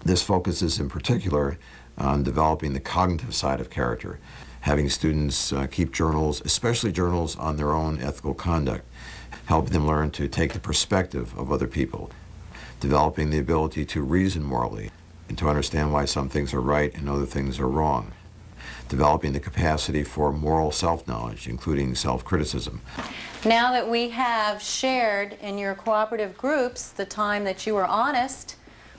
This focuses in particular on developing the cognitive side of character, having students keep journals, especially journals on their own ethical conduct, helping them learn to take the perspective of other people, developing the ability to reason morally and to understand why some things are right and other things are wrong, developing the capacity for moral self-knowledge, including self-criticism. Now that we have shared in your cooperative groups the time that you were honest,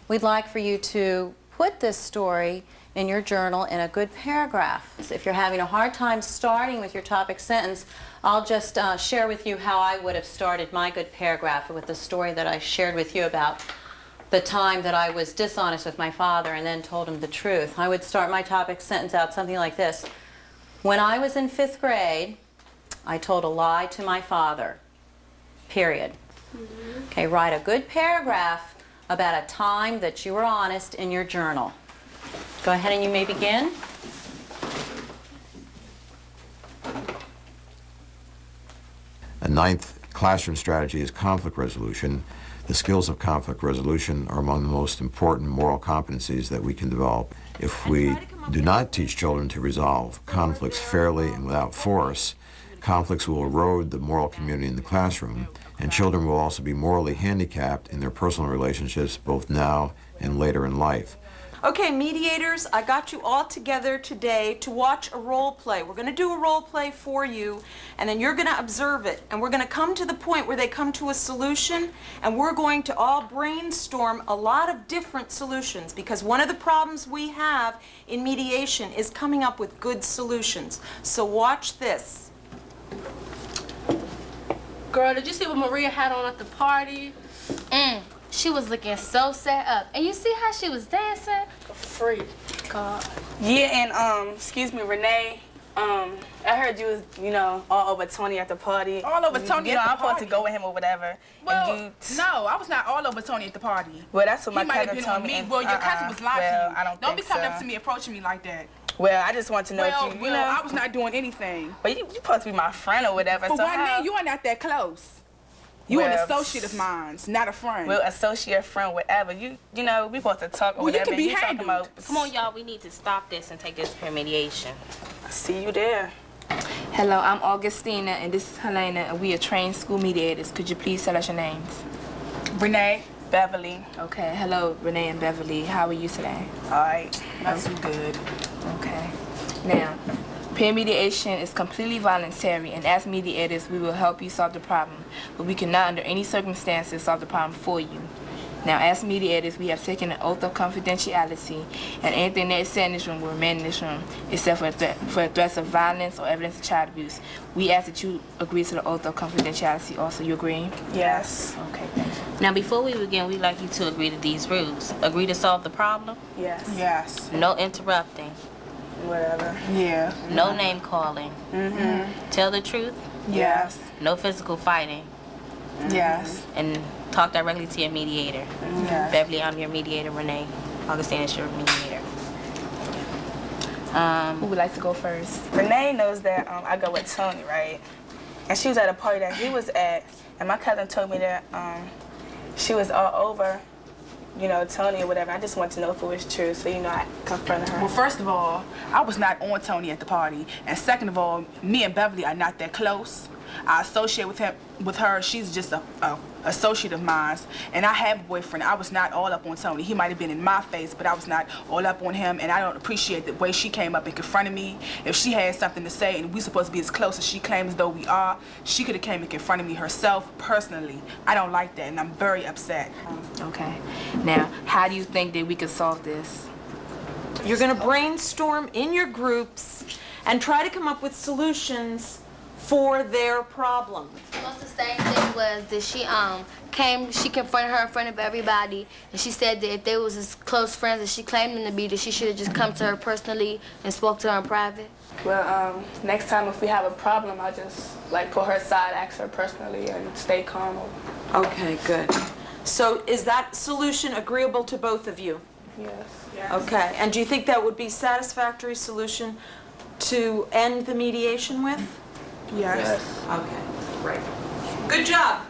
we'd like for you to put this story in your journal in a good paragraph. If you're having a hard time starting with your topic sentence, I'll just share with you how I would have started my good paragraph with the story that I shared with you about the time that I was dishonest with my father and then told him the truth. I would start my topic sentence out something like this. When I was in 5th grade, I told a lie to my father, period. Okay, write a good paragraph about a time that you were honest in your journal. Go ahead and you may begin. A 9th classroom strategy is conflict resolution. The skills of conflict resolution are among the most important moral competencies that we can develop. If we do not teach children to resolve conflicts fairly and without force, conflicts will erode the moral community in the classroom, and children will also be morally handicapped in their personal relationships both now and later in life. Okay, mediators, I got you all together today to watch a role play. We're going to do a role play for you, and then you're going to observe it. And we're going to come to the point where they come to a solution, and we're going to all brainstorm a lot of different solutions, because one of the problems we have in mediation is coming up with good solutions. So watch this. Girl, did you see what Maria had on at the party? She was looking so set up. And you see how she was dancing? A freak. God. Yeah, and excuse me, Renee. I heard you was, you know, all over Tony at the party. All over Tony at the I'm supposed party? to go with him or whatever. Well, and no, I was not all over Tony at the party. Well, that's what He my might have cousin been told on me. me. and- Well, your cousin was lying well, to you. I don't be think coming so. up to me, approaching me like that. Well, I just want to know Well, if you know. I was not doing anything. But you supposed to be my friend or whatever. For so one how? man, you are not that close. You an Well, associate of mine, not a friend. Well, associate, friend, whatever. You know, we supposed to talk or Well, you whatever. can be talking handled. about. Come on, y'all. We need to stop this and take this to mediation. See you there. Hello, I'm Augustina, and this is Helena, and we are trained school mediators. Could you please tell us your names? Renee. Beverly. Okay, hello, Renee and Beverly. How are you today? All right. Not too good. Okay. Now, peer mediation is completely voluntary, and as mediators, we will help you solve the problem, but we cannot, under any circumstances, solve the problem for you. Now, as mediators, we have taken an oath of confidentiality, and anything that is said in this room will remain in this room, except for threats of violence or evidence of child abuse. We ask that you agree to the oath of confidentiality also. You agree? Yes. Okay, thank you. Now, before we begin, we'd like you to agree to these rules. Agree to solve the problem. Yes. Yes. No interrupting. Whatever. Yeah. No name calling. Tell the truth. Yes. No physical fighting. Yes. And talk directly to your mediator. Yes. Beverly, I'm your mediator. Renee, Augustine is your mediator. Who would like to go first? Renee knows that I go with Tony, right? And she was at a party that he was at, and my cousin told me that she was all over, you know, Tony or whatever. I just want to know if it was true, so you know I confronted her. Well, first of all, I was not on Tony at the party, and second of all, me and Beverly are not that close. I associate with her. She's just a associate of mine, and I have a boyfriend. I was not all up on Tony. He might have been in my face, but I was not all up on him, and I don't appreciate the way she came up and confronted me. If she had something to say, and we supposed to be as close as she claims though we are, she could have came and confronted me herself personally. I don't like that, and I'm very upset. Okay. Now, how do you think that we could solve this? You're going to brainstorm in your groups and try to come up with solutions for their problem. Most of the same thing was that she confronted her in front of everybody, and she said that if they was as close friends as she claimed them to be, that she should have just come to her personally and spoke to her in private. Well, next time if we have a problem, I'll just like pull her aside, ask her personally, and stay calm. Okay, good. So is that solution agreeable to both of you? Yes. Okay, and do you think that would be a satisfactory solution to end the mediation with? Yes. Okay, great. Good job.